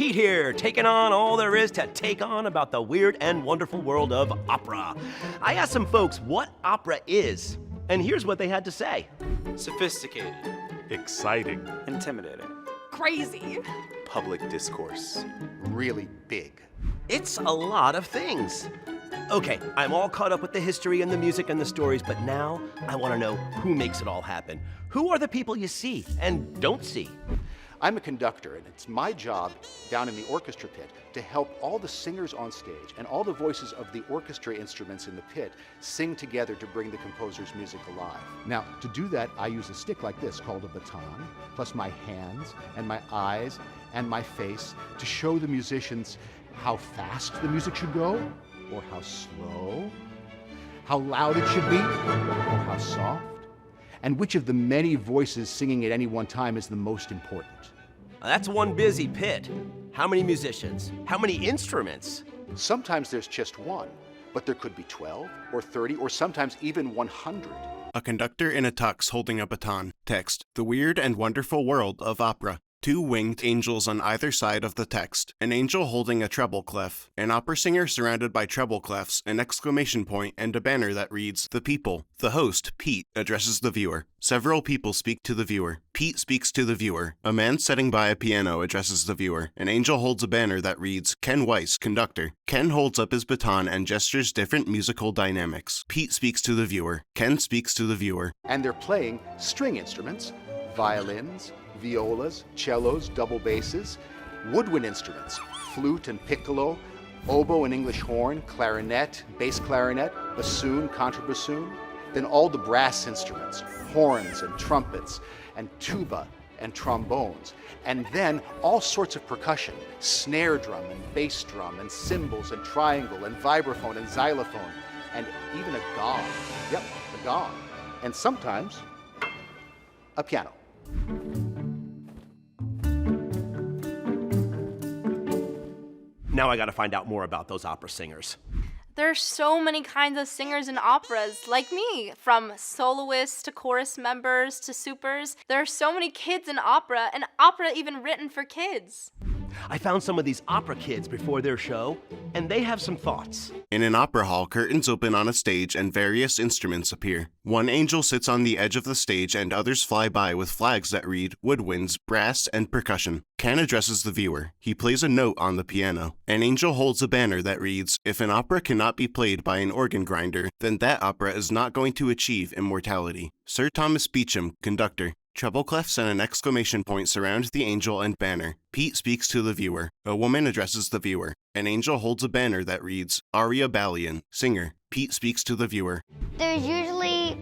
Pete here, taking on all there is to take on about the weird and wonderful world of opera. I asked some folks what opera is, and here's what they had to say. Sophisticated. Exciting. Intimidating. Crazy. Public discourse. Really big. It's a lot of things. Okay, I'm all caught up with the history and the music and the stories, but now I want to know who makes it all happen. Who are the people you see and don't see? I'm a conductor, and it's my job down in the orchestra pit to help all the singers on stage and all the voices of the orchestra instruments in the pit sing together to bring the composer's music alive. Now, to do that, I use a stick like this called a baton, plus my hands and my eyes and my face to show the musicians how fast the music should go, or how slow, how loud it should be, or how soft, and which of the many voices singing at any one time is the most important. That's one busy pit. How many musicians? How many instruments? Sometimes there's just one, but there could be 12 or 30 or sometimes even 100. A conductor in a tux holding a baton. Text: The weird and wonderful world of opera. Two winged angels on either side of the text. An angel holding a treble clef. An opera singer surrounded by treble clefs, an exclamation point, and a banner that reads, The People. The host, Pete, addresses the viewer. Several people speak to the viewer. Pete speaks to the viewer. A man sitting by a piano addresses the viewer. An angel holds a banner that reads, Ken Weiss, conductor. Ken holds up his baton and gestures different musical dynamics. Pete speaks to the viewer. Ken speaks to the viewer. And they're playing string instruments, violins, violas, cellos, double basses, woodwind instruments, flute and piccolo, oboe and English horn, clarinet, bass clarinet, bassoon, contrabassoon, then all the brass instruments, horns and trumpets, and tuba and trombones, and then all sorts of percussion, snare drum and bass drum and cymbals and triangle and vibraphone and xylophone, and even a gong. Yep, a gong. And sometimes a piano. Now I gotta find out more about those opera singers. There's so many kinds of singers in operas, like me, from soloists to chorus members to supers. There are so many kids in opera, and opera even written for kids. I found some of these opera kids before their show, and they have some thoughts. In an opera hall, curtains open on a stage and various instruments appear. One angel sits on the edge of the stage and others fly by with flags that read woodwinds, brass, and percussion. Ken addresses the viewer. He plays a note on the piano. An angel holds a banner that reads, If an opera cannot be played by an organ grinder, then that opera is not going to achieve immortality. Sir Thomas Beecham, conductor. Treble clefs and an exclamation point surround the angel and banner. Pete speaks to the viewer. A woman addresses the viewer. An angel holds a banner that reads, Aria Balian, singer. Pete speaks to the viewer. There's usually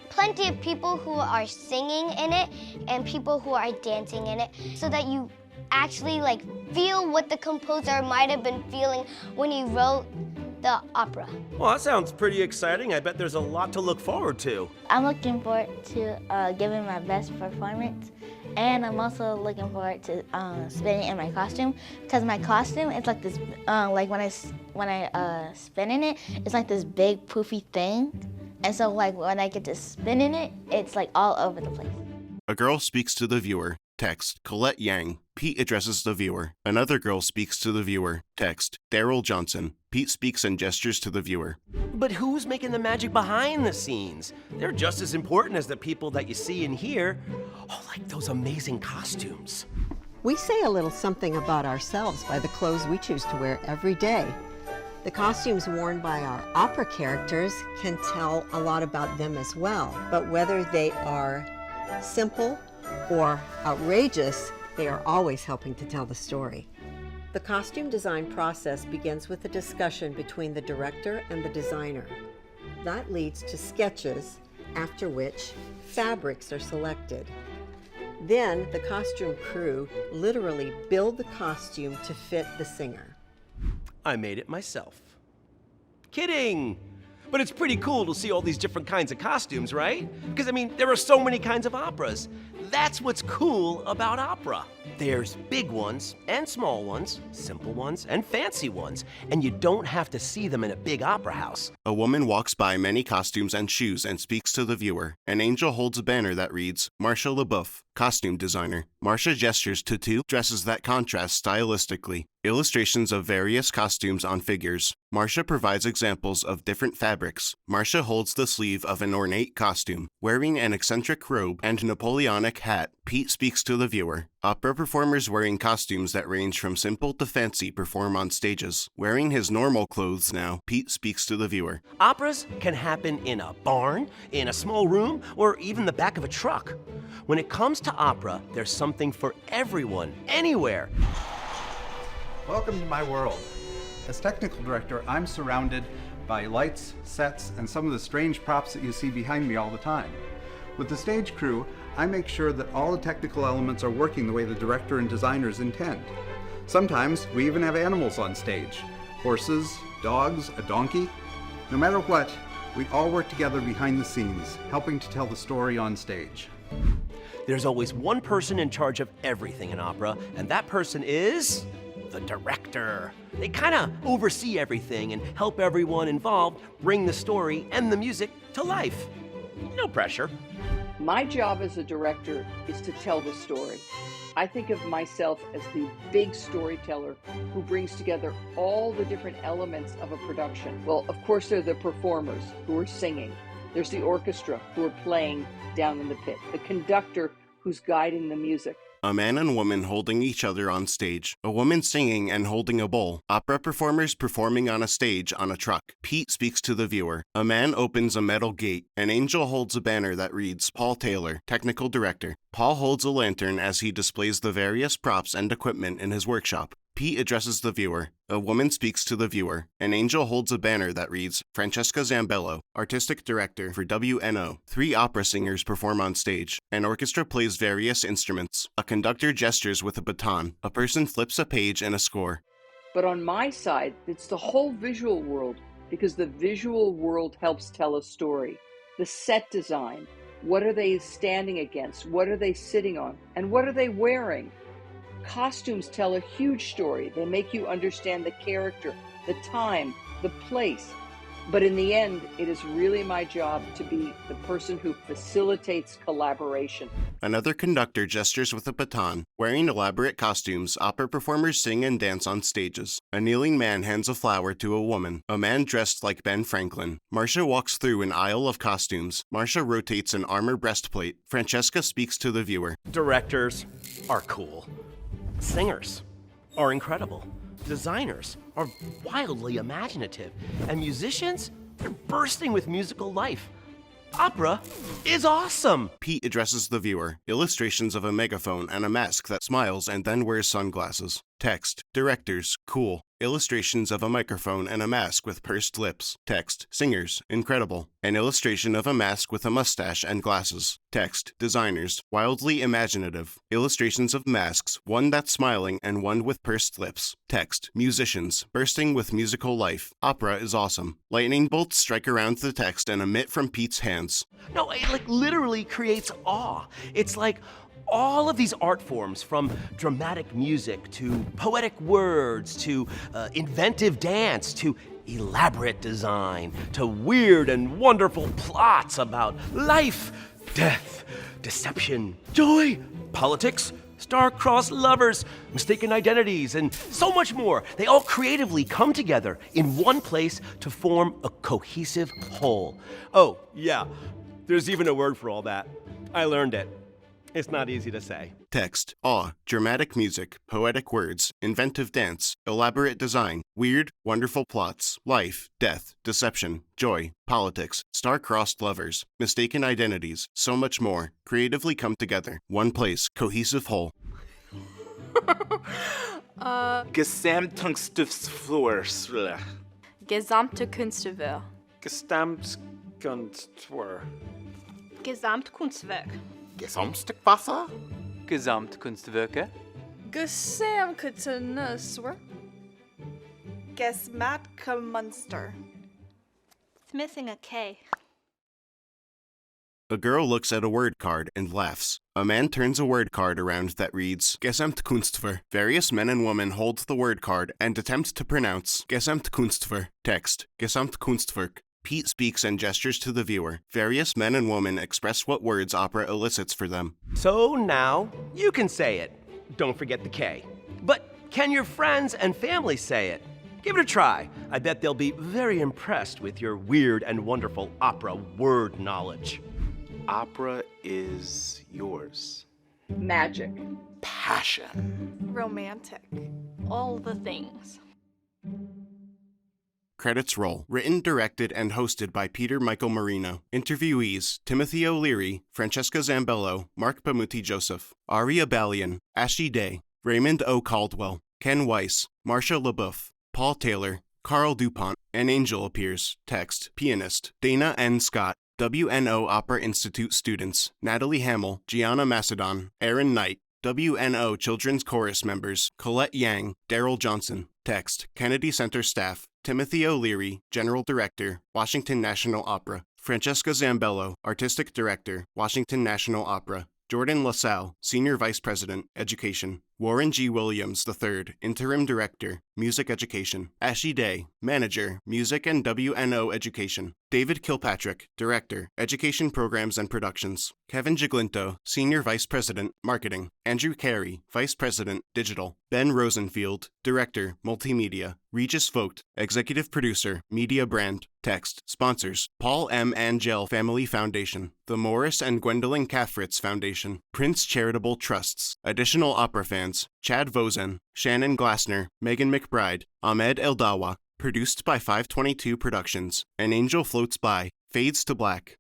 plenty of people who are singing in it and people who are dancing in it, so that you actually feel what the composer might have been feeling when he wrote the opera. Well, that sounds pretty exciting. I bet there's a lot to look forward to. I'm looking forward to giving my best performance, and I'm also looking forward to spinning in my costume, because my costume is like this, when I spin in it, it's like this big poofy thing, and so when I get to spin in it, it's all over the place. A girl speaks to the viewer. Text: Colette Yang. Pete addresses the viewer. Another girl speaks to the viewer. Text: Daryl Johnson. Pete speaks and gestures to the viewer. But who's making the magic behind the scenes? They're just as important as the people that you see and hear. Oh, like those amazing costumes. We say a little something about ourselves by the clothes we choose to wear every day. The costumes worn by our opera characters can tell a lot about them as well. But whether they are simple or outrageous, they are always helping to tell the story. The costume design process begins with a discussion between the director and the designer. That leads to sketches, after which fabrics are selected. Then the costume crew literally build the costume to fit the singer. I made it myself. Kidding! But it's pretty cool to see all these different kinds of costumes, right? Because, there are so many kinds of operas. That's what's cool about opera. There's big ones and small ones, simple ones and fancy ones, and you don't have to see them in a big opera house. A woman walks by many costumes and shoes and speaks to the viewer. An angel holds a banner that reads, Marcia LeBoeuf, costume designer. Marcia gestures to two dresses that contrast stylistically. Illustrations of various costumes on figures. Marcia provides examples of different fabrics. Marcia holds the sleeve of an ornate costume. Wearing an eccentric robe and Napoleonic hat, Pete speaks to the viewer. Opera performers wearing costumes that range from simple to fancy perform on stages. Wearing his normal clothes now, Pete speaks to the viewer. Operas can happen in a barn, in a small room, or even the back of a truck. When it comes to opera, there's something for everyone, anywhere. Welcome to my world. As technical director, I'm surrounded by lights, sets, and some of the strange props that you see behind me all the time. With the stage crew, I make sure that all the technical elements are working the way the director and designers intend. Sometimes we even have animals on stage. Horses, dogs, a donkey. No matter what, we all work together behind the scenes, helping to tell the story on stage. There's always one person in charge of everything in opera, and that person is the director. They kind of oversee everything and help everyone involved bring the story and the music to life. No pressure. My job as a director is to tell the story. I think of myself as the big storyteller who brings together all the different elements of a production. Well, of course, there are the performers who are singing. There's the orchestra who are playing down in the pit. The conductor who's guiding the music. A man and woman holding each other on stage. A woman singing and holding a bowl. Opera performers performing on a stage on a truck. Pete speaks to the viewer. A man opens a metal gate. An angel holds a banner that reads, Paul Taylor, technical director. Paul holds a lantern as he displays the various props and equipment in his workshop. Pete addresses the viewer. A woman speaks to the viewer. An angel holds a banner that reads, Francesca Zambello, artistic director for WNO. 3 opera singers perform on stage. An orchestra plays various instruments. A conductor gestures with a baton. A person flips a page in a score. But on my side, it's the whole visual world, because the visual world helps tell a story. The set design. What are they standing against? What are they sitting on? And what are they wearing? Costumes tell a huge story. They make you understand the character, the time, the place. But in the end, it is really my job to be the person who facilitates collaboration. Another conductor gestures with a baton. Wearing elaborate costumes, opera performers sing and dance on stages. A kneeling man hands a flower to a woman. A man dressed like Ben Franklin. Marcia walks through an aisle of costumes. Marcia rotates an armor breastplate. Francesca speaks to the viewer. Directors are cool. Singers are incredible. Designers are wildly imaginative. And musicians, they're bursting with musical life. Opera is awesome! Pete addresses the viewer. Illustrations of a megaphone and a mask that smiles and then wears sunglasses. Text. Directors. Cool. Illustrations of a microphone and a mask with pursed lips. Text. Singers. Incredible. An illustration of a mask with a mustache and glasses. Text. Designers. Wildly imaginative. Illustrations of masks, one that's smiling and one with pursed lips. Text. Musicians. Bursting with musical life. Opera is awesome. Lightning bolts strike around the text and emit from Pete's hands. No, it literally creates awe. It's like all of these art forms, from dramatic music to poetic words to inventive dance to elaborate design to weird and wonderful plots about life, death, deception, joy, politics, star-crossed lovers, mistaken identities, and so much more. They all creatively come together in one place to form a cohesive whole. Oh, yeah, there's even a word for all that. I learned it. It's not easy to say. Text. Awe. Dramatic music. Poetic words. Inventive dance. Elaborate design. Weird, wonderful plots. Life. Death. Deception. Joy. Politics. Star-crossed lovers. Mistaken identities. So much more. Creatively come together. One place. Cohesive whole. Gesamtkunstwerk. Gesamte Kunstwerk. Gesamtkunstwerk. Gesamtkunstwerk. Gesamtkunstwerk? Gesamtkunstwerke. Gesamtkunstwerk. Gesamtkunstwerk. It's missing a K. A girl looks at a word card and laughs. A man turns a word card around that reads Gesamtkunstver. Various men and women hold the word card and attempt to pronounce Gesamtkunstver. Text, Gesamtkunstwerk. Pete speaks and gestures to the viewer. Various men and women express what words opera elicits for them. So now, you can say it. Don't forget the K. But can your friends and family say it? Give it a try. I bet they'll be very impressed with your weird and wonderful opera word knowledge. Opera is yours. Magic. Passion. Romantic. All the things. Credits roll. Written, directed, and hosted by Peter Michael Marino. Interviewees: Timothy O'Leary, Francesca Zambello, Mark Bamuthi-Joseph, Aria Balian, Ashley Day, Raymond O. Caldwell, Ken Weiss, Marcia LaBeouf, Paul Taylor, Carl DuPont. An angel appears. Text, pianist, Dana N. Scott. WNO Opera Institute students: Natalie Hamill, Gianna Macedon, Aaron Knight. WNO Children's Chorus members: Colette Yang, Daryl Johnson. Text, Kennedy Center staff: Timothy O'Leary, General Director, Washington National Opera. Francesca Zambello, Artistic Director, Washington National Opera. Jordan LaSalle, Senior Vice President, Education. Warren G. Williams III, Interim Director, Music Education. Ashley Day, Manager, Music and WNO Education. David Kilpatrick, Director, Education Programs and Productions. Kevin Giglinto, Senior Vice President, Marketing. Andrew Carey, Vice President, Digital. Ben Rosenfield, Director, Multimedia. Regis Vogt, Executive Producer, Media Brand. Text, Sponsors: Paul M. Angel Family Foundation, the Morris and Gwendolyn Caffritz Foundation, Prince Charitable Trusts. Additional opera fans: Chad Vozen, Shannon Glassner, Megan McBride, Ahmed Eldawa. Produced by 522 Productions. An Angel Floats By, Fades to Black.